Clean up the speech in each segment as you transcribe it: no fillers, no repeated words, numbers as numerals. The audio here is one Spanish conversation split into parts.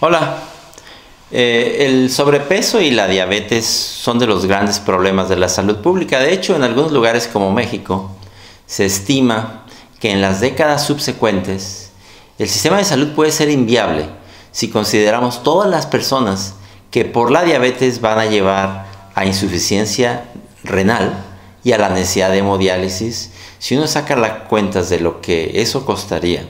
Hola. El sobrepeso y la diabetes son de los grandes problemas de la salud pública. De hecho, en algunos lugares como México, se estima que en las décadas subsecuentes el sistema de salud puede ser inviable si consideramos todas las personas que por la diabetes van a llevar a insuficiencia renal y a la necesidad de hemodiálisis. Si uno saca las cuentas de lo que eso costaría,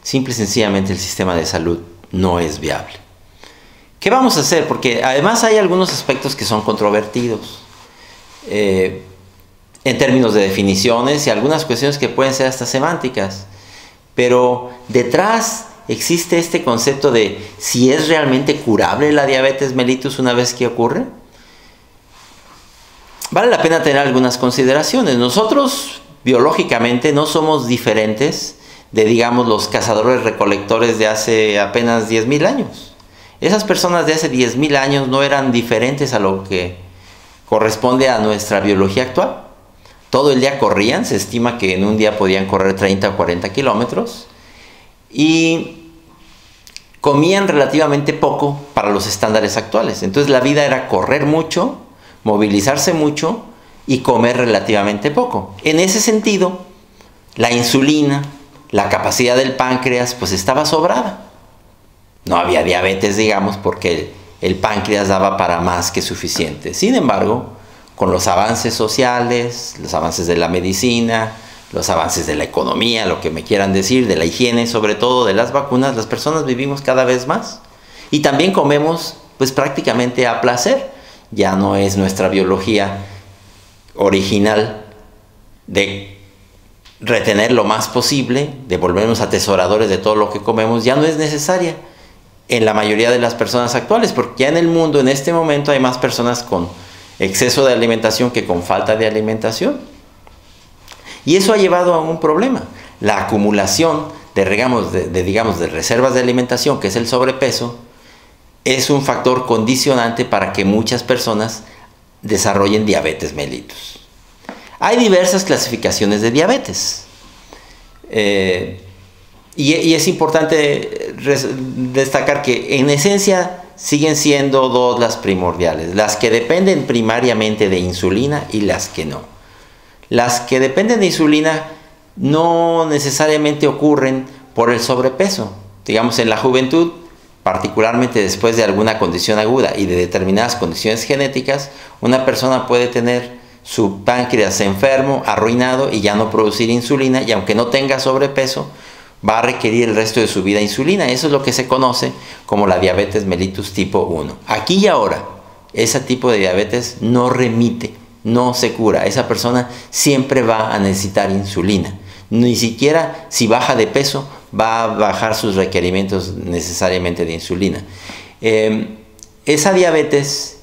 simple y sencillamente el sistema de salud no es viable. ¿Qué vamos a hacer? Porque además hay algunos aspectos que son controvertidos en términos de definiciones y algunas cuestiones que pueden ser hasta semánticas. Pero detrás existe este concepto de si es realmente curable la diabetes mellitus una vez que ocurre. Vale la pena tener algunas consideraciones. Nosotros biológicamente no somos diferentes de, digamos, los cazadores recolectores de hace apenas 10,000 años. Esas personas de hace 10,000 años no eran diferentes a lo que corresponde a nuestra biología actual. Todo el día corrían, se estima que en un día podían correr 30 o 40 kilómetros y comían relativamente poco para los estándares actuales. Entonces la vida era correr mucho, movilizarse mucho y comer relativamente poco. En ese sentido, la insulina, la capacidad del páncreas, pues estaba sobrada. No había diabetes, digamos, porque el páncreas daba para más que suficiente. Sin embargo, con los avances sociales, los avances de la medicina, los avances de la economía, lo que me quieran decir, de la higiene, sobre todo de las vacunas, las personas vivimos cada vez más. Y también comemos, pues prácticamente a placer. Ya no es nuestra biología original de retener lo más posible, de volvernos atesoradores de todo lo que comemos, ya no es necesaria en la mayoría de las personas actuales, porque ya en el mundo en este momento hay más personas con exceso de alimentación que con falta de alimentación. Y eso ha llevado a un problema. La acumulación de reservas de alimentación, que es el sobrepeso, es un factor condicionante para que muchas personas desarrollen diabetes mellitus. Hay diversas clasificaciones de diabetes. Y es importante destacar que en esencia siguen siendo dos las primordiales, las que dependen primariamente de insulina y las que no. Las que dependen de insulina no necesariamente ocurren por el sobrepeso. Digamos, en la juventud, particularmente después de alguna condición aguda y de determinadas condiciones genéticas, una persona puede tener su páncreas enfermo, arruinado y ya no producir insulina, y aunque no tenga sobrepeso, va a requerir el resto de su vida insulina. Eso es lo que se conoce como la diabetes mellitus tipo 1. Aquí y ahora, ese tipo de diabetes no remite, no se cura. Esa persona siempre va a necesitar insulina. Ni siquiera si baja de peso va a bajar sus requerimientos necesariamente de insulina. Esa diabetes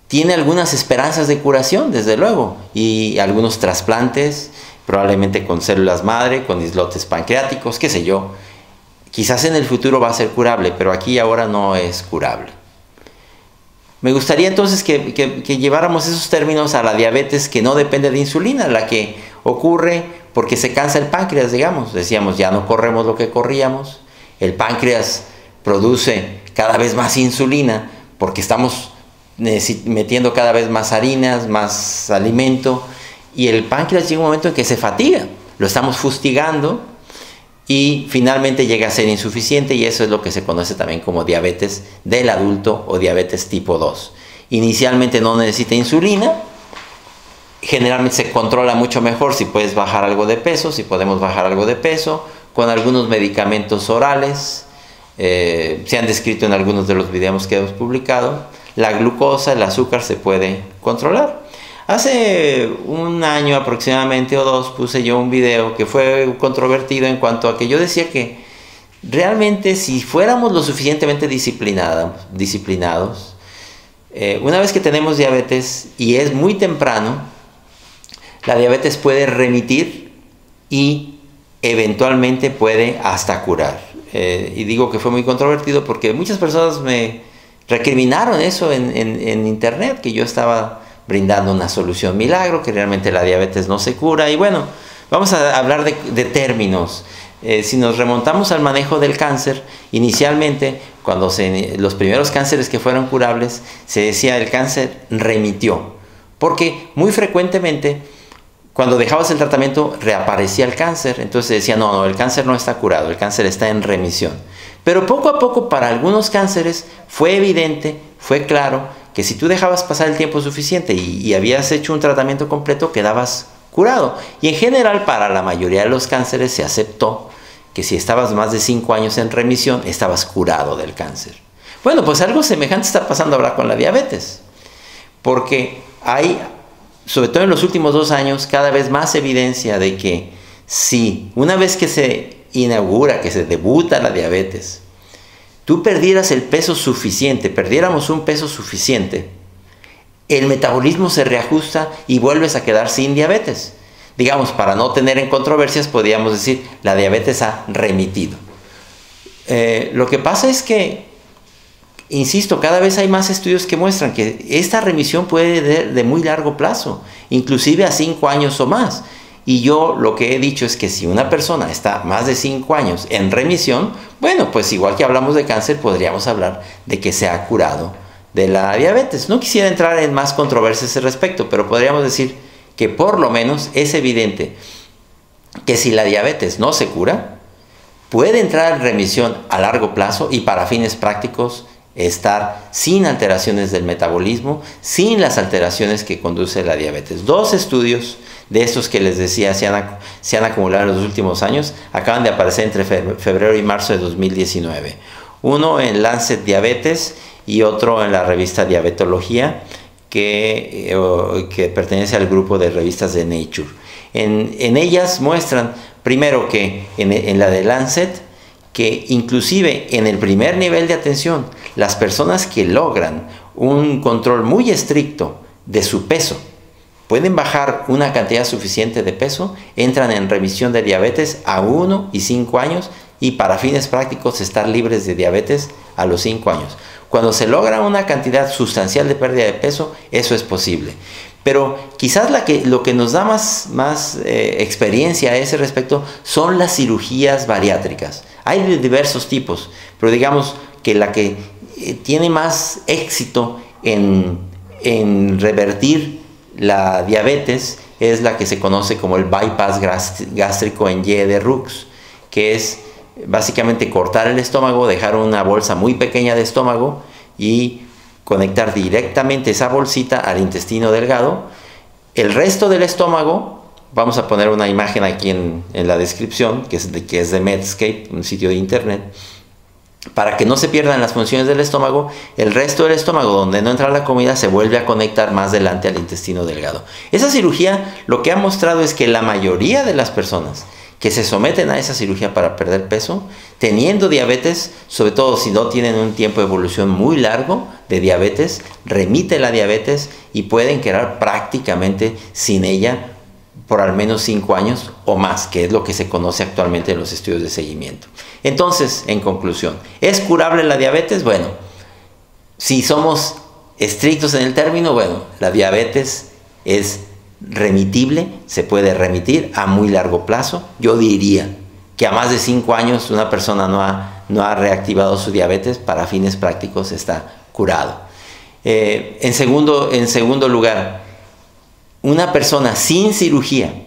tiene algunas esperanzas de curación, desde luego, y algunos trasplantes, probablemente con células madre, con islotes pancreáticos, qué sé yo. Quizás en el futuro va a ser curable, pero aquí y ahora no es curable. Me gustaría entonces que lleváramos esos términos a la diabetes que no depende de insulina, la que ocurre porque se cansa el páncreas, digamos. Decíamos, ya no corremos lo que corríamos. El páncreas produce cada vez más insulina porque estamos metiendo cada vez más harinas, más alimento. Y el páncreas llega un momento en que se fatiga, lo estamos fustigando y finalmente llega a ser insuficiente, y eso es lo que se conoce también como diabetes del adulto o diabetes tipo 2. Inicialmente no necesita insulina, generalmente se controla mucho mejor si puedes bajar algo de peso, si podemos bajar algo de peso, con algunos medicamentos orales, se han descrito en algunos de los videos que hemos publicado. La glucosa, el azúcar se puede controlar. Hace un año aproximadamente o dos puse yo un video que fue controvertido en cuanto a que yo decía que realmente si fuéramos lo suficientemente disciplinados, una vez que tenemos diabetes y es muy temprano, la diabetes puede remitir y eventualmente puede hasta curar. Y digo que fue muy controvertido porque muchas personas me recriminaron eso en internet, que yo estaba brindando una solución milagro, que realmente la diabetes no se cura. Y bueno, vamos a hablar de términos. Si nos remontamos al manejo del cáncer, inicialmente, cuando los primeros cánceres que fueron curables, se decía el cáncer remitió, porque muy frecuentemente cuando dejabas el tratamiento reaparecía el cáncer, entonces se decía no, el cáncer no está curado, el cáncer está en remisión. Pero poco a poco para algunos cánceres fue evidente, fue claro, que si tú dejabas pasar el tiempo suficiente y habías hecho un tratamiento completo, quedabas curado. Y en general para la mayoría de los cánceres se aceptó que si estabas más de 5 años en remisión, estabas curado del cáncer. Bueno, pues algo semejante está pasando ahora con la diabetes, porque hay, sobre todo en los últimos 2 años, cada vez más evidencia de que si una vez que se inaugura, que se debuta la diabetes, tú perdieras el peso suficiente, perdiéramos un peso suficiente, el metabolismo se reajusta y vuelves a quedar sin diabetes. Digamos, para no tener en controversias, podríamos decir, la diabetes ha remitido. Lo que pasa es que, insisto, cada vez hay más estudios que muestran que esta remisión puede ser de muy largo plazo, inclusive a 5 años o más. Y yo lo que he dicho es que si una persona está más de 5 años en remisión, bueno, pues igual que hablamos de cáncer, podríamos hablar de que se ha curado de la diabetes. No quisiera entrar en más controversias al respecto, pero podríamos decir que por lo menos es evidente que si la diabetes no se cura, puede entrar en remisión a largo plazo y para fines prácticos estar sin alteraciones del metabolismo, sin las alteraciones que conduce la diabetes. 2 estudios de estos que les decía se han acumulado en los últimos años, acaban de aparecer entre febrero y marzo de 2019. Uno en Lancet Diabetes y otro en la revista Diabetología, que pertenece al grupo de revistas de Nature. En ellas muestran, primero que en la de Lancet, que inclusive en el primer nivel de atención, las personas que logran un control muy estricto de su peso, pueden bajar una cantidad suficiente de peso, entran en remisión de diabetes a 1 y 5 años y para fines prácticos estar libres de diabetes a los 5 años. Cuando se logra una cantidad sustancial de pérdida de peso, eso es posible. Pero quizás lo que nos da más experiencia a ese respecto son las cirugías bariátricas. Hay de diversos tipos, pero digamos que la que tiene más éxito en revertir la diabetes es la que se conoce como el bypass gástrico en Y de Rux, que es básicamente cortar el estómago, dejar una bolsa muy pequeña de estómago y conectar directamente esa bolsita al intestino delgado. El resto del estómago, vamos a poner una imagen aquí en la descripción, que es de Medscape, un sitio de internet, para que no se pierdan las funciones del estómago. El resto del estómago, donde no entra la comida, se vuelve a conectar más adelante al intestino delgado. Esa cirugía lo que ha mostrado es que la mayoría de las personas que se someten a esa cirugía para perder peso, teniendo diabetes, sobre todo si no tienen un tiempo de evolución muy largo de diabetes, remite la diabetes y pueden quedar prácticamente sin ella por al menos 5 años o más, que es lo que se conoce actualmente en los estudios de seguimiento. Entonces, en conclusión, ¿es curable la diabetes? Bueno, si somos estrictos en el término, bueno, la diabetes es remitible, se puede remitir a muy largo plazo. Yo diría que a más de 5 años una persona no ha reactivado su diabetes, para fines prácticos está curado. En segundo lugar, una persona sin cirugía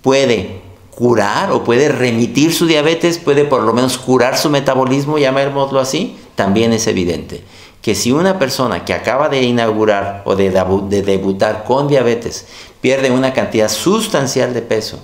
puede curar o puede remitir su diabetes, puede por lo menos curar su metabolismo, llamémoslo así. También es evidente que si una persona que acaba de inaugurar o de debutar con diabetes pierde una cantidad sustancial de peso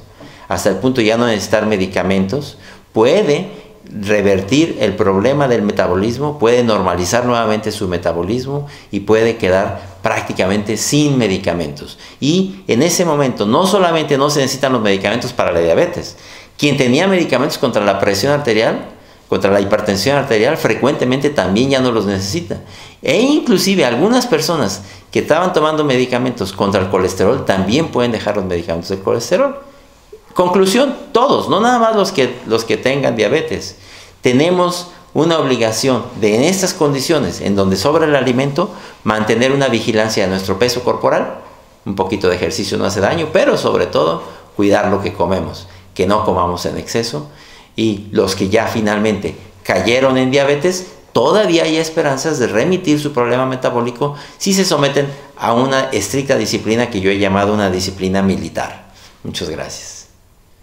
hasta el punto ya no necesitar medicamentos, puede revertir el problema del metabolismo, puede normalizar nuevamente su metabolismo y puede quedar prácticamente sin medicamentos. Y en ese momento no solamente no se necesitan los medicamentos para la diabetes, quien tenía medicamentos contra la presión arterial, contra la hipertensión arterial, frecuentemente también ya no los necesita. E inclusive algunas personas que estaban tomando medicamentos contra el colesterol también pueden dejar los medicamentos del colesterol. Conclusión, todos, no nada más los que tengan diabetes. Tenemos una obligación de, en estas condiciones en donde sobra el alimento, mantener una vigilancia de nuestro peso corporal. Un poquito de ejercicio no hace daño, pero sobre todo cuidar lo que comemos, que no comamos en exceso. Y los que ya finalmente cayeron en diabetes, todavía hay esperanzas de remitir su problema metabólico si se someten a una estricta disciplina que yo he llamado una disciplina militar. Muchas gracias.